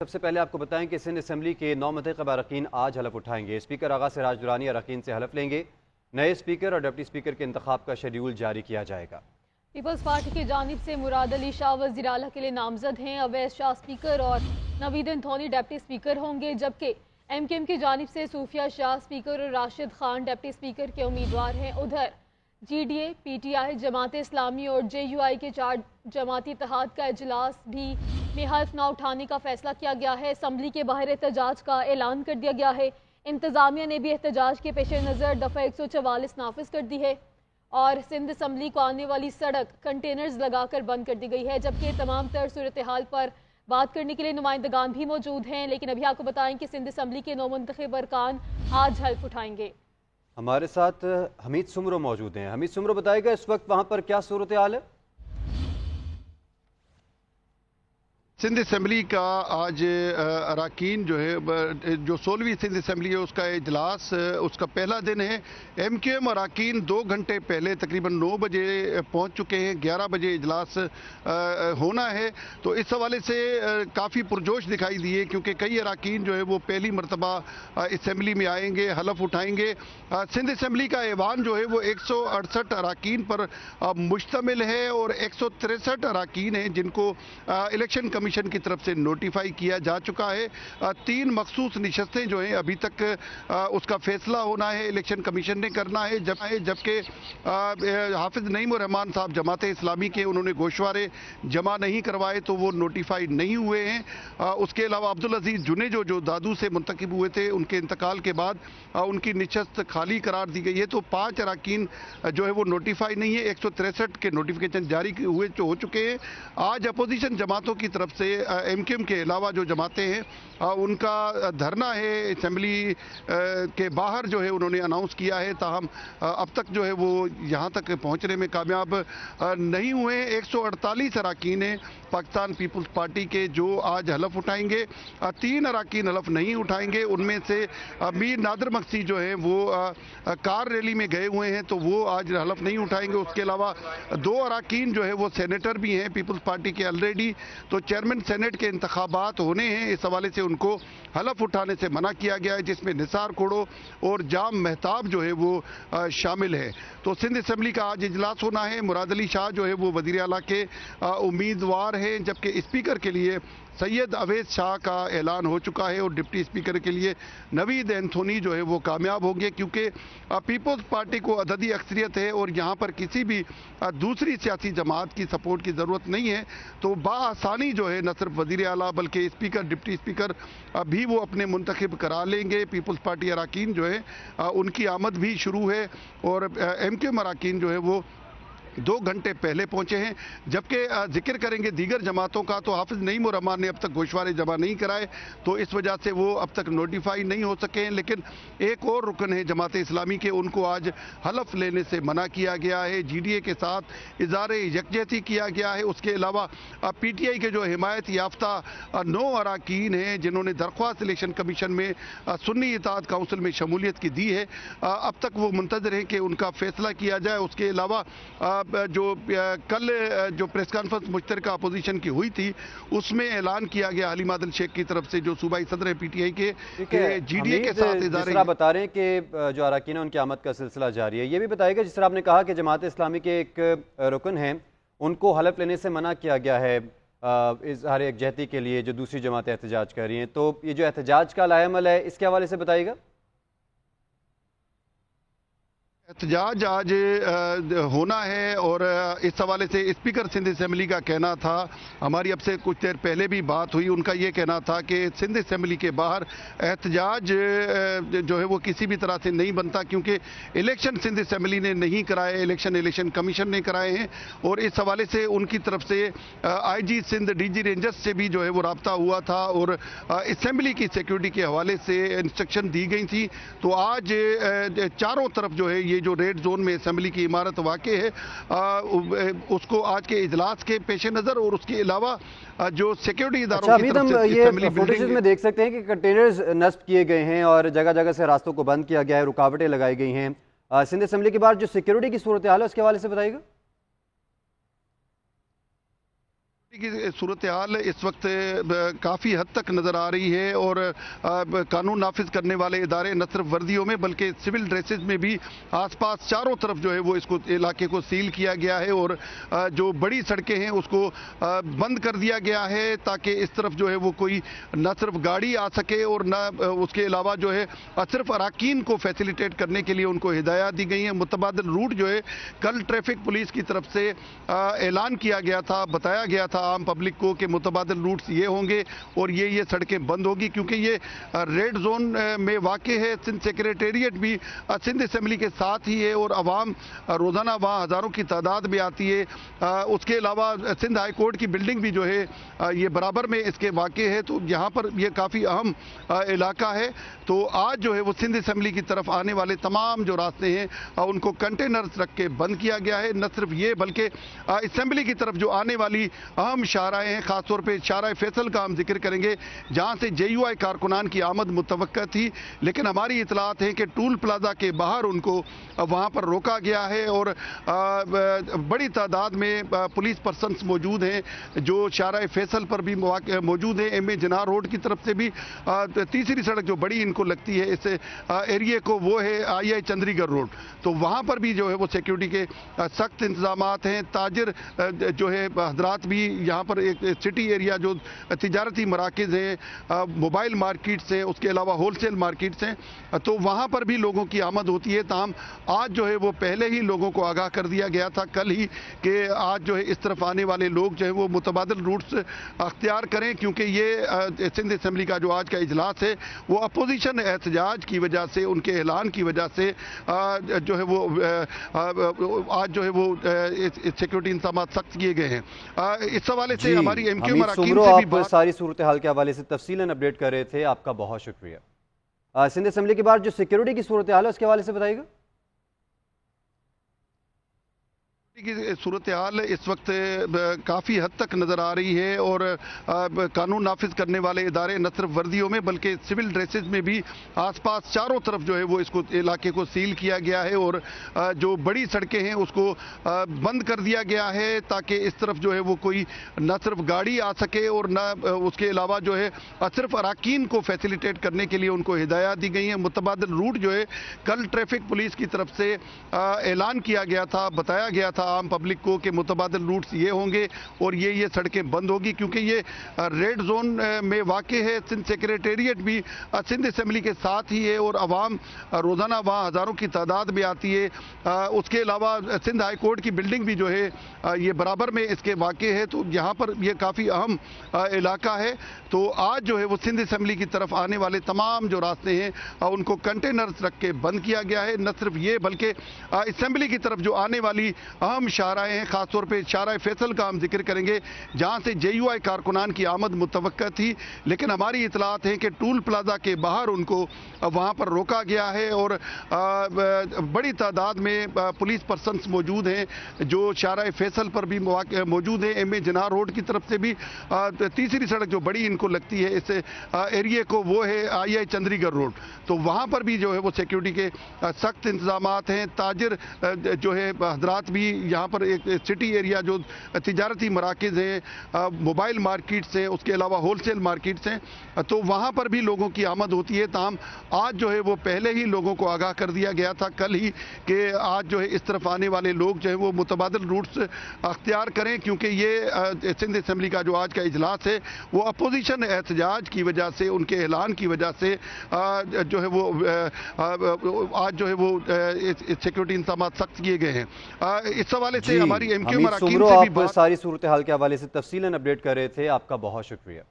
सबसे पहले आपको बताएं कि सिंध असम्बली के 9 मुंतखब अरकान आज हलफ उठाएंगे। स्पीकर आगा सिराज दुरानी अरकान से हलफ लेंगे। नए स्पीकर और डिप्टी स्पीकर के इंतखाब का शेड्यूल जारी किया जाएगा। पीपल्स पार्टी की जानिब से मुराद अली शाह वज़ीर आला के लिए नामजद हैं। अवैस शाह स्पीकर और नवीद इंथोनी डिप्टी स्पीकर होंगे, जबकि MKM की जानिब से सूफिया शाह स्पीकर और राशिद खान डिप्टी स्पीकर के उम्मीदवार हैं। उधर GDA, PTI, जमात इस्लामी और JUI के 4 जमाती इत्तेहाद का इजलास भी में हल्फ ना उठाने का फैसला किया गया है। असम्बली के बाहर एहतजाज का ऐलान कर दिया गया है। इंतजामिया ने भी एहतजाज के पेश नज़र दफ़ा 144 नाफिज कर दी है और सिंध असम्बली को आने वाली सड़क कंटेनर्स लगाकर बंद कर दी गई है, जबकि तमाम तर सूरत हाल पर बात करने के लिए नुमाइंदगान भी मौजूद हैं। लेकिन अभी आपको बताएं कि सिंध असम्बली के 9 मुंतखब अरकान आज हल्फ उठाएंगे। हमारे साथ हमीद सुमरो मौजूद हैं। हमीद सुमरो, बताएगा इस वक्त वहाँ पर क्या सूरत हाल है? सिंध असम्बली का आज अरकान जो है, जो 16वीं सिंध असम्बली है उसका इजलास उसका पहला दिन है। MKM अरकान 2 घंटे पहले तकरीबन 9 बजे पहुंच चुके हैं। 11 बजे इजलास होना है, तो इस हवाले से काफ़ी पुरजोश दिखाई दिए, क्योंकि कई अरकान जो है वो पहली मरतबा असम्बली में आएंगे, हलफ उठाएंगे। सिंध असम्बली का ऐवान जो है वो 168 अरकान पर मुश्तमिल है और 163 अरकान हैं जिनको इलेक्शन कमीशन की तरफ से नोटिफाई किया जा चुका है। 3 मखसूस निशस्तें जो हैं अभी तक उसका फैसला होना है, इलेक्शन कमीशन ने करना है। जबकि हाफिज नईम रहमान साहब जमात इस्लामी के, उन्होंने गोशवारे जमा नहीं करवाए तो वो नोटिफाई नहीं हुए हैं। उसके अलावा अब्दुल अजीज जुनेजो जो दादू से मुंतखब हुए थे, उनके इंतकाल के बाद उनकी निशस्त खाली करार दी गई है। तो 5 अरकान जो है वो नोटिफाई नहीं है। 163 के नोटिफिकेशन जारी हुए जो हो चुके हैं। आज अपोजिशन जमातों की तरफ से MKM के अलावा जो जमातें हैं उनका धरना है असम्बली के बाहर, जो है उन्होंने अनाउंस किया है। ताहम अब तक जो है वो यहाँ तक पहुँचने में कामयाब नहीं हुए। 148 अरकान हैं पाकिस्तान पीपल्स पार्टी के जो आज हलफ उठाएंगे। 3 अरकान हलफ नहीं उठाएंगे। उनमें से मीर नादिर मक्सी जो है वो कार रैली में गए हुए हैं, तो वो आज हलफ नहीं उठाएंगे। उसके अलावा 2 अरकान जो है वो सेनेटर भी हैं पीपल्स पार्टी के ऑलरेडी, तो चेयरमैन सेनेट के इंतखाबात होने हैं, इस हवाले से उनको हलफ उठाने से मना किया गया है, जिसमें निसार कोड़ो और जाम मेहताब जो है वो शामिल है। तो सिंध असम्बली का आज इजलास होना है। मुराद अली शाह जो है वो वज़ीर आला के उम्मीदवार हैं, जबकि स्पीकर के लिए सैयद अवैस शाह का ऐलान हो चुका है और डिप्टी स्पीकर के लिए नवीद इंथोनी जो है वो कामयाब होंगे, क्योंकि पीपल्स पार्टी को अददी अक्सरियत है और यहाँ पर किसी भी दूसरी सियासी जमात की सपोर्ट की ज़रूरत नहीं है। तो बाआसानी जो है न सिर्फ वज़ीर आला बल्कि स्पीकर, डिप्टी स्पीकर भी वो अपने मुंतखब करा लेंगे। पीपल्स पार्टी अरकान जो है उनकी आमद भी शुरू है और MKM अरकान जो है वो 2 घंटे पहले पहुंचे हैं। जबकि जिक्र करेंगे दीगर जमातों का, तो हाफिज नईम रहमान ने अब तक गोशवारे जमा नहीं कराए, तो इस वजह से वो अब तक नोटिफाई नहीं हो सके हैं। लेकिन एक और रुकन है जमात इस्लामी के, उनको आज हलफ लेने से मना किया गया है। GDA के साथ इज़हार यकजहती किया गया है। उसके अलावा PTI के जो हिमायत याफ्ता 9 अरकान हैं जिन्होंने दरख्वास्त इलेक्शन कमीशन में सुन्नी इत्तेहाद काउंसिल में शमूलियत की दी है, अब तक वो मुंतज़र हैं कि उनका फैसला किया जाए। उसके अलावा जो कल जो प्रेस कॉन्फ्रेंस मुश्तरका अपोजिशन की हुई थी, उसमें ऐलान किया गया अली मादल शेख की तरफ से, जो सूबाई सदर है PTI के, GDA के साथ इज़ारे बता रहे हैं कि जो अरकान है उनकी आमद का सिलसिला जारी है। ये भी बताएगा, जिस तरह आपने कहा कि जमात इस्लामी के एक रुकन हैं उनको हलफ लेने से मना किया गया है इज़हार यकजहती के लिए, जो दूसरी जमातें एहतजाज कर रही हैं, तो ये जो एहतजाज का लाएमल है इसके हवाले से बताइएगा। एहतजाज आज होना है और इस हवाले से स्पीकर सिंध असम्बली का कहना था, हमारी अब से कुछ देर पहले भी बात हुई, उनका ये कहना था कि सिंध असम्बली के बाहर एहतजाज जो है वो किसी भी तरह से नहीं बनता, क्योंकि इलेक्शन सिंध असम्बली ने नहीं कराए, इलेक्शन कमीशन ने कराए हैं। और इस हवाले से उनकी तरफ से IG सिंध DG रेंजर्स से भी जो है वो रब्ता हुआ था और असम्बली की सिक्योरिटी के हवाले से इंस्ट्रक्शन दी गई थी। तो आज चारों तरफ जो है ये जो रेड जोन में असम्बली की इमारत वाक़ है, उसको आज के इजलास के पेश नज़र और उसके अलावा जो सिक्योरिटी इदारों की तरफ से ये फुटेज में देख सकते हैं कि कंटेनर्स नस्ब किए गए हैं और जगह जगह से रास्तों को बंद किया गया है, रुकावटें लगाई गई हैं। सिंध असम्बली के बाद जो सिक्योरिटी की सूरत हाल है उसके हवाले से बताइएगा। की सूरत हाल इस वक्त काफ़ी हद तक नज़र आ रही है और कानून नाफिज करने वाले इदारे न सिर्फ वर्दियों में बल्कि सिविल ड्रेसेज में भी आसपास चारों तरफ जो है वो इसको इलाके को सील किया गया है और जो बड़ी सड़कें हैं उसको बंद कर दिया गया है ताकि इस तरफ जो है वो कोई न सिर्फ गाड़ी आ सके और न उसके अलावा जो है सिर्फ अराकीन को फैसिलिटेट करने के लिए उनको हिदायत दी गई है। मुतबादिल रूट जो है कल ट्रैफिक पुलिस की तरफ से ऐलान किया गया था, बताया गया था आम पब्लिक को कि मुतबादिल रूट्स ये होंगे और ये सड़कें बंद होगी क्योंकि ये रेड जोन में वाक़ है। सिंध सेक्रेटेरिएट भी सिंध असम्बली के साथ ही है और आवाम रोज़ाना वहाँ हज़ारों की तादाद में आती है। उसके अलावा सिंध हाई कोर्ट की बिल्डिंग भी जो है ये बराबर में इसके वाक़ है, तो यहाँ पर ये काफ़ी अहम इलाका है। तो आज जो है वो सिंध असम्बली की तरफ आने वाले तमाम जो रास्ते हैं उनको कंटेनर्स रख के बंद किया गया है। न सिर्फ ये बल्कि असम्बली की तरफ जो आने वाली अहम शाहराएँ हैं, ख़ासतौर पर शाहराए फैसल का हम जिक्र करेंगे जहाँ से JUI कारकुनान की आमद मुतवक्का थी, लेकिन हमारी इतलात है कि टूल प्लाजा के बाहर उनको वहाँ पर रोका गया है और बड़ी तादाद में पुलिस पर्सनस मौजूद हैं जो शाहराए फैसल पर भी मौजूद हैं। MA जिनाह रोड की तरफ से भी तीसरी सड़क जो बड़ी इनको लगती है इस एरिए को, वो है II चंद्रीगढ़ रोड, तो वहाँ पर भी जो है वो सिक्योरिटी के सख्त इंतजाम हैं। ताजिर जो है हजरात भी यहाँ पर एक सिटी एरिया जो तिजारती मराकज़ हैं, मोबाइल मार्केट्स हैं, उसके अलावा होलसेल मार्केट्स हैं, तो वहाँ पर भी लोगों की आमद होती है। ताहम आज जो है वो पहले ही लोगों को आगाह कर दिया गया था कल ही कि आज जो है इस तरफ आने वाले लोग जो है वो मुतबादिल रूट्स अख्तियार करें क्योंकि ये सिंध असम्बली का जो आज का इजलास है वो अपोजिशन एहतजाज की वजह से, उनके ऐलान की वजह से जो है वो आज जो है वो सिक्योरिटी इंतजाम सख्त किए गए हैं। इस हवाले से हमारी MQ अराकीन से भी सारी सूरत हाल के हवाले से तफसीलन अपडेट कर रहे थे, आपका बहुत शुक्रिया। सिंध असम्बली के बाद जो सिक्योरिटी की सूरत हाल है उसके हवाले से बताइएगा। की सूरत हाल इस वक्त काफ़ी हद तक नज़र आ रही है और कानून नाफिज करने वाले इदारे न सिर्फ वर्दियों में बल्कि सिविल ड्रेसेज में भी आसपास चारों तरफ जो है वो इसको इलाके को सील किया गया है और जो बड़ी सड़कें हैं उसको बंद कर दिया गया है ताकि इस तरफ जो है वो कोई न सिर्फ गाड़ी आ सके और न उसके अलावा जो है सिर्फ अराकीन को फैसिलिटेट करने के लिए उनको हिदायत दी गई है। मुतबादिल रूट जो है कल ट्रैफिक पुलिस की तरफ से ऐलान किया गया था, बताया गया था आम पब्लिक को कि मुतबादिल रूट्स ये होंगे और ये सड़कें बंद होगी क्योंकि ये रेड जोन में वाक़ है। सिंध सेक्रेटेरिएट भी सिंध असम्बली के साथ ही है और आवाम रोज़ाना वहाँ हज़ारों की तादाद में आती है। उसके अलावा सिंध हाई कोर्ट की बिल्डिंग भी जो है ये बराबर में इसके वाक़ है, तो यहाँ पर ये काफ़ी अहम इलाका है। तो आज जो है वो सिंध असम्बली की तरफ आने वाले तमाम जो रास्ते हैं उनको कंटेनर्स रख के बंद किया गया है। न सिर्फ ये बल्कि असम्बली की तरफ जो आने वाली अहम शाहराएँ हैं, ख़ासतौर पर शाहराए फैसल का हम जिक्र करेंगे जहाँ से JUI कारकुनान की आमद मुतवक्का थी, लेकिन हमारी इतलात है कि टूल प्लाजा के बाहर उनको वहाँ पर रोका गया है और बड़ी तादाद में पुलिस पर्सनस मौजूद हैं जो शाहराए फैसल पर भी मौजूद हैं। MA जिनाह रोड की तरफ से भी तीसरी सड़क जो बड़ी इनको लगती है इस एरिए को, वो है II चंद्रीगढ़ रोड, तो वहाँ पर भी जो है वो सिक्योरिटी के सख्त इंतजाम हैं। ताजिर जो है हजरात भी यहाँ पर एक सिटी एरिया जो तिजारती मराकज़ हैं, मोबाइल मार्केट्स हैं, उसके अलावा होलसेल मार्केट्स हैं, तो वहाँ पर भी लोगों की आमद होती है। ताहम आज जो है वो पहले ही लोगों को आगाह कर दिया गया था कल ही कि आज जो है इस तरफ आने वाले लोग जो है वो मुतबादिल रूट्स अख्तियार करें क्योंकि ये सिंध असम्बली का जो आज का इजलास है वो अपोजिशन एहतजाज की वजह से, उनके ऐलान की वजह से जो है वो आज जो है वो सिक्योरिटी इंतजाम सख्त किए गए हैं। इस हवाले से हमारी MQ अराकीन से भी सारी सूरत हाल के हवाले से तफसीलन अपडेट कर रहे थे, आपका बहुत शुक्रिया।